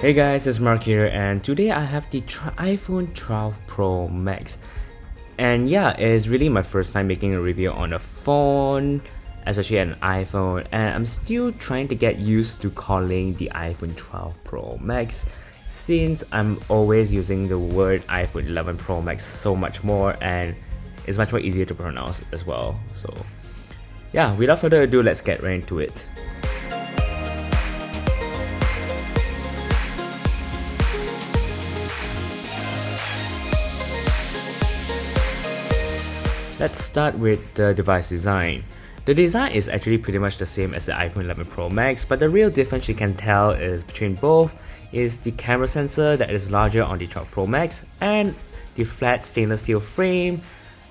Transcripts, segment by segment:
Hey guys, it's Mark here, and today I have the iPhone 12 Pro Max. And yeah, it's really my first time making a review on a phone, especially an iPhone, and I'm still trying to get used to calling the iPhone 12 Pro Max since I'm always using the word iPhone 11 Pro Max so much more, and it's much more easier to pronounce as well. So yeah, without further ado, let's get right into it. Let's start with the device design. The design is actually pretty much the same as the iPhone 11 Pro Max, but the real difference you can tell is between both is the camera sensor that is larger on the 12 Pro Max and the flat stainless steel frame,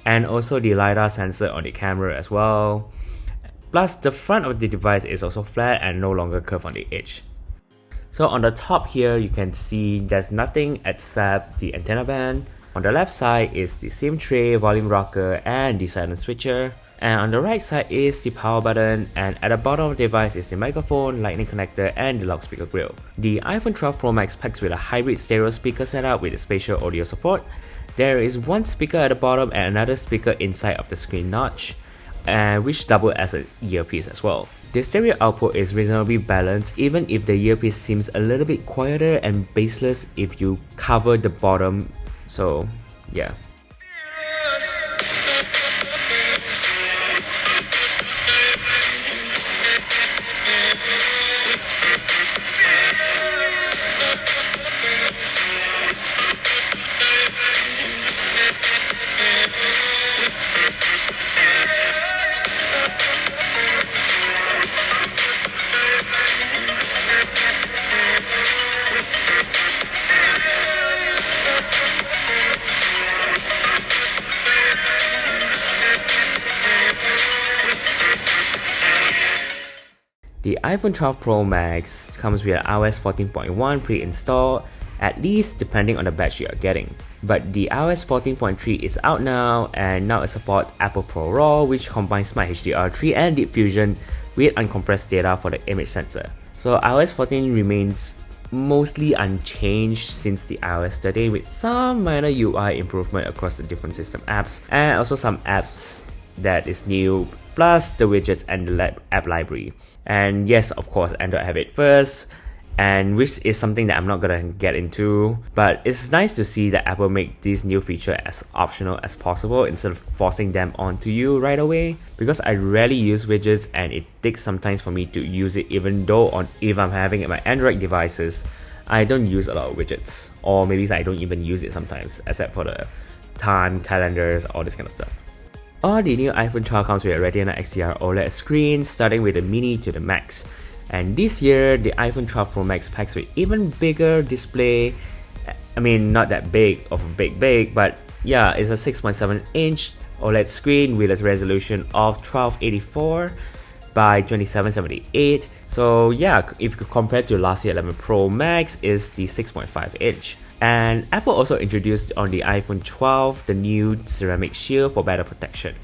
and also the LiDAR sensor on the camera as well. Plus, the front of the device is also flat and no longer curved on the edge. So on the top here, you can see there's nothing except the antenna band. On the left side is the SIM tray, volume rocker, and the silent switcher. And on the right side is the power button, and at the bottom of the device is the microphone, lightning connector, and the loudspeaker grill. The iPhone 12 Pro Max packs with a hybrid stereo speaker setup with spatial audio support. There is one speaker at the bottom and another speaker inside of the screen notch, which double as an earpiece as well. The stereo output is reasonably balanced, even if the earpiece seems a little bit quieter and bassless if you cover the bottom. So yeah. The iPhone 12 Pro Max comes with iOS 14.1 pre-installed, at least depending on the batch you are getting. But the iOS 14.3 is out now, and now it supports Apple ProRAW, which combines Smart HDR3 and Deep Fusion with uncompressed data for the image sensor. So iOS 14 remains mostly unchanged since the iOS 13, with some minor UI improvement across the different system apps, and also some apps that is new, plus the widgets and the app library. And yes, of course, Android have it first, and which is something that I'm not gonna get into, but it's nice to see that Apple make this new feature as optional as possible instead of forcing them onto you right away, because I rarely use widgets and it takes some time for me to use it, even though if I'm having it on my Android devices, I don't use a lot of widgets, or maybe I don't even use it sometimes, except for the time, calendars, all this kind of stuff. All the new iPhone 12 comes with a Retina XDR OLED screen, starting with the Mini to the Max. And this year, the iPhone 12 Pro Max packs with even bigger display. I mean, not that big of a big, but yeah, it's a 6.7-inch OLED screen with a resolution of 1284 by 2778. So yeah, if you compare to last year 11 Pro Max, is the 6.5-inch. And Apple also introduced on the iPhone 12 the new ceramic shield for better protection.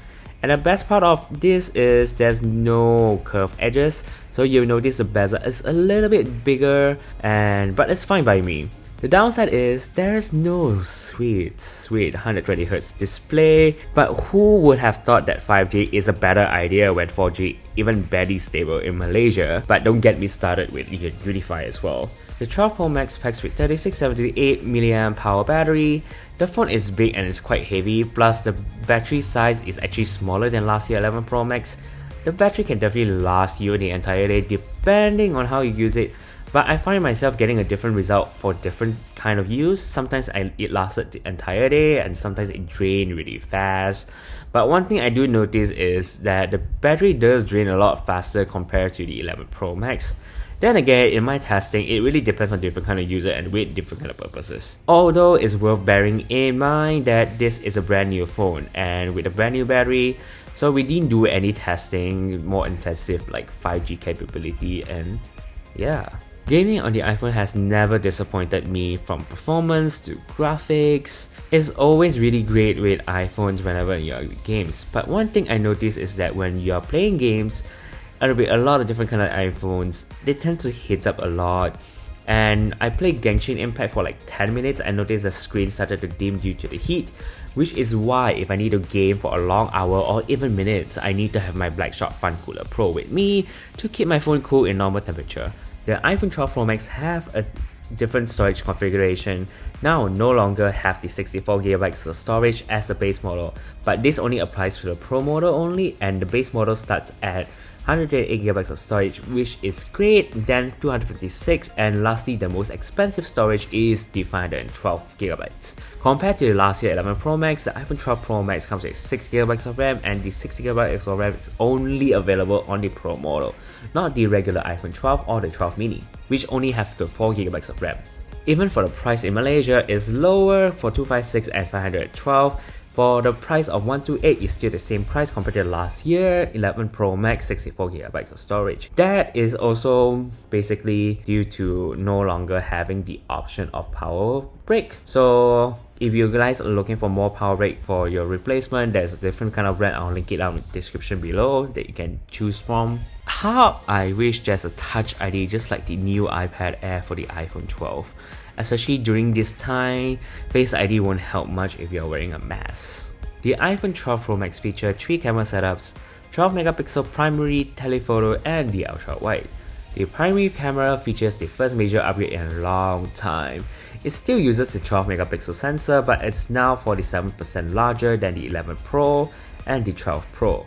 And the best part of this is there's no curved edges, so you'll notice the bezel is a little bit bigger, but it's fine by me. The downside is there's no sweet 120Hz display, but who would have thought that 5G is a better idea when 4G even barely stable in Malaysia? But don't get me started with Unify as well. The 12 Pro Max packs with 3678 mAh power battery. The phone is big and it's quite heavy, plus the battery size is actually smaller than last year 11 Pro Max. The battery can definitely last you the entire day depending on how you use it, but I find myself getting a different result for different kind of use. Sometimes it lasted the entire day and sometimes it drained really fast. But one thing I do notice is that the battery does drain a lot faster compared to the 11 Pro Max. Then again, in my testing, it really depends on different kind of user and with different kind of purposes. Although it's worth bearing in mind that this is a brand new phone and with a brand new battery, so we didn't do any testing more intensive like 5G capability, and yeah. Gaming on the iPhone has never disappointed me, from performance to graphics. It's always really great with iPhones whenever you're in games, but one thing I noticed is that when you're playing games, with a lot of different kind of iPhones, they tend to heat up a lot, and I played Genshin Impact for like 10 minutes and noticed the screen started to dim due to the heat, which is why if I need to game for a long hour or even minutes, I need to have my Blackshot Fun Cooler Pro with me to keep my phone cool in normal temperature. The iPhone 12 Pro Max have a different storage configuration, now no longer have the 64GB of storage as the base model, but this only applies to the Pro model only, and the base model starts at 128GB of storage, which is great, then 256, and lastly the most expensive storage is the 512GB. Compared to the last year 11 Pro Max, the iPhone 12 Pro Max comes with 6GB of RAM, and the 6GB of RAM is only available on the Pro model, not the regular iPhone 12 or the 12 mini, which only have the 4GB of RAM. Even for the price in Malaysia is lower for 256 and 512. For the price of 128 is still the same price compared to last year 11 Pro Max 64GB of storage. That is also basically due to no longer having the option of power brick. So if you guys are looking for more power brick for your replacement, there's a different kind of brand. I'll link it down in the description below that you can choose from. How I wish there's a Touch ID just like the new iPad Air for the iPhone 12. Especially during this time, Face ID won't help much if you're wearing a mask. The iPhone 12 Pro Max features 3 camera setups, 12MP primary, telephoto, and the ultra wide. The primary camera features the first major upgrade in a long time. It still uses the 12MP sensor, but it's now 47% larger than the 11 Pro and the 12 Pro.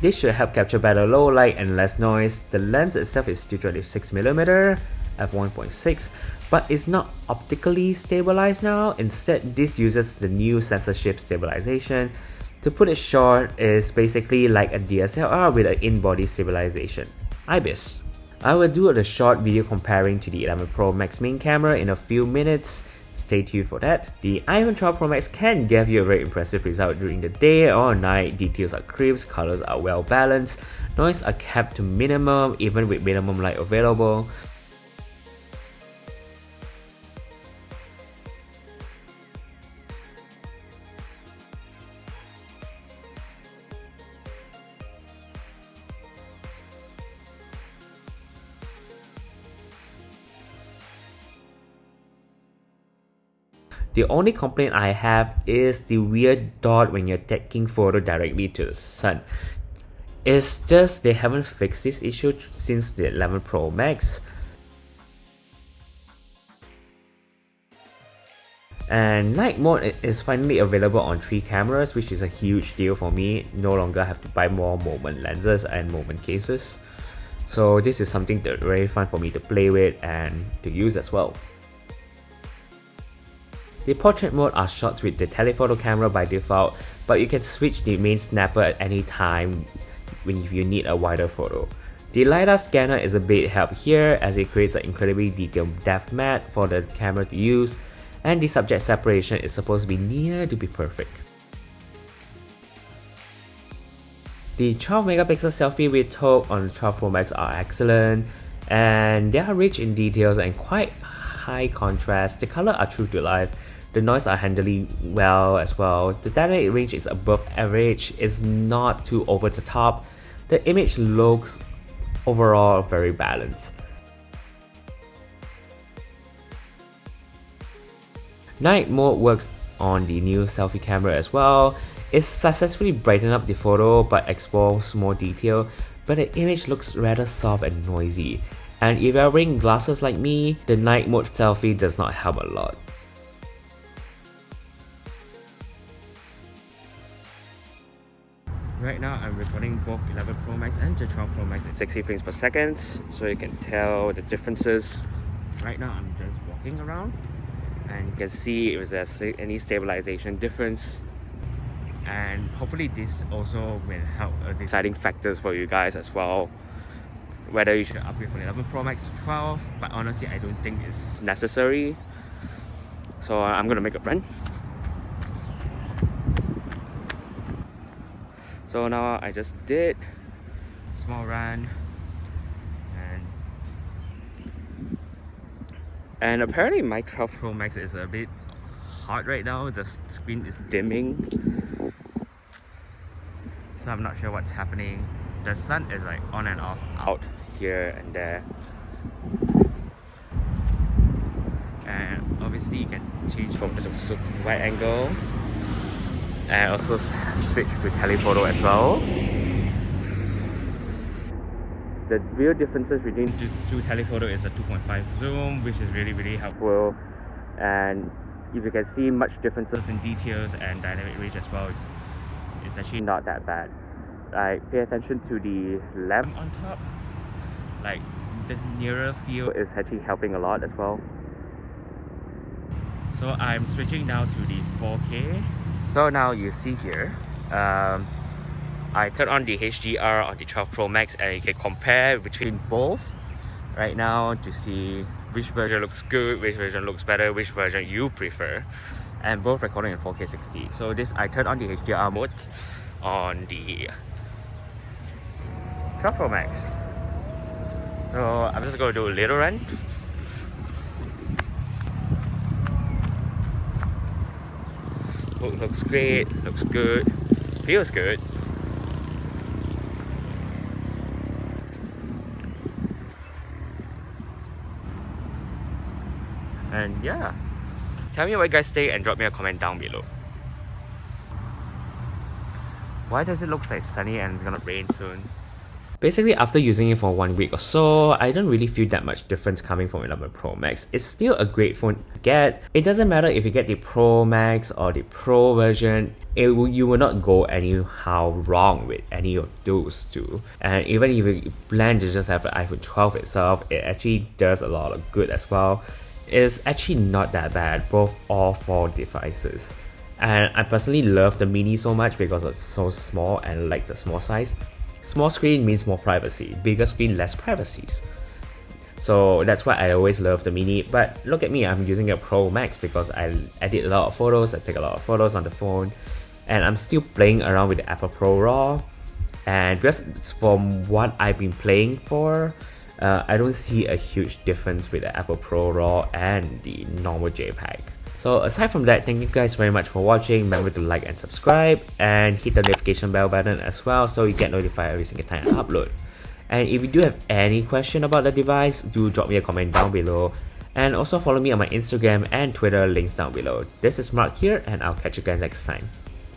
This should help capture better low light and less noise. The lens itself is 226mm f1.6, but it's not optically stabilized now. Instead, this uses the new sensor shift stabilization. To put it short, it's basically like a DSLR with an in-body stabilization. IBIS. I will do a short video comparing to the 11 Pro Max main camera in a few minutes. Stay tuned for that. The iPhone 12 Pro Max can give you a very impressive result during the day or night. Details are crisp, colors are well balanced, noise are kept to minimum even with minimum light available. The only complaint I have is the weird dot when you're taking photo directly to the sun. It's just they haven't fixed this issue since the 11 Pro Max. And night mode is finally available on 3 cameras, which is a huge deal for me. No longer have to buy more moment lenses and moment cases. So this is something that's very fun for me to play with and to use as well. The portrait mode are shots with the telephoto camera by default, but you can switch the main snapper at any time when you need a wider photo. The LiDAR scanner is a big help here as it creates an incredibly detailed depth map for the camera to use, and the subject separation is supposed to be near to be perfect. The 12MP selfie we took on the 12 Pro Max are excellent, and they are rich in details and quite high contrast. The colors are true to life. The noise are handled well as well. The dynamic range is above average, it's not too over the top. The image looks overall very balanced. Night mode works on the new selfie camera as well. It successfully brightened up the photo but exposed more detail, but the image looks rather soft and noisy. And if you're wearing glasses like me, the night mode selfie does not help a lot. Right now I'm recording both 11 Pro Max and the 12 Pro Max at 60 frames per second, so you can tell the differences. Right now I'm just walking around and you can see if there's any stabilization difference, and hopefully this also will help deciding factors for you guys as well, whether you should upgrade from 11 Pro Max to 12, but honestly I don't think it's necessary. So I'm gonna make a run. So now I just did a small run, and apparently my 12 Pro Max is a bit hot right now. The screen is dimming, so I'm not sure what's happening. The sun is like on and off out here and there. And obviously you can change from the super wide angle and also switch to telephoto as well. The real differences between these two telephoto is a 2.5 zoom, which is really helpful, and if you can see much differences in details and dynamic range as well, it's actually not that bad. Like, pay attention to the lamp on top, like the nearer field is actually helping a lot as well. So I'm switching now to the 4K. So now you see here, I turn on the HDR on the 12 Pro Max and you can compare between both right now to see which version looks good, which version looks better, which version you prefer, and both recording in 4K 60. So this, I turn on the HDR mode on the 12 Pro Max. So I'm just going to do a little run. Looks great, looks good, feels good. And yeah, tell me what you guys think and drop me a comment down below. Why does it look like sunny and it's gonna rain soon? Basically, after using it for 1 week or so, I don't really feel that much difference coming from 11 Pro Max. It's still a great phone to get. It doesn't matter if you get the Pro Max or the Pro version, you will not go anyhow wrong with any of those two. And even if you plan to just have the iPhone 12 itself, it actually does a lot of good as well. It's actually not that bad, all four devices. And I personally love the Mini so much because it's so small and like the small size. Small screen means more privacy, bigger screen less privacies. So that's why I always love the Mini. But look at me, I'm using a Pro Max because I edit a lot of photos, I take a lot of photos on the phone, and I'm still playing around with the Apple Pro RAW. And because from what I've been playing for, I don't see a huge difference with the Apple Pro RAW and the normal JPEG. So aside from that, thank you guys very much for watching. Remember to like and subscribe and hit the notification bell button as well so you get notified every single time I upload. And if you do have any question about the device, do drop me a comment down below. And also follow me on my Instagram and Twitter, links down below. This is Mark here and I'll catch you guys next time.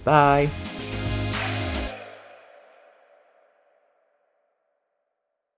Bye!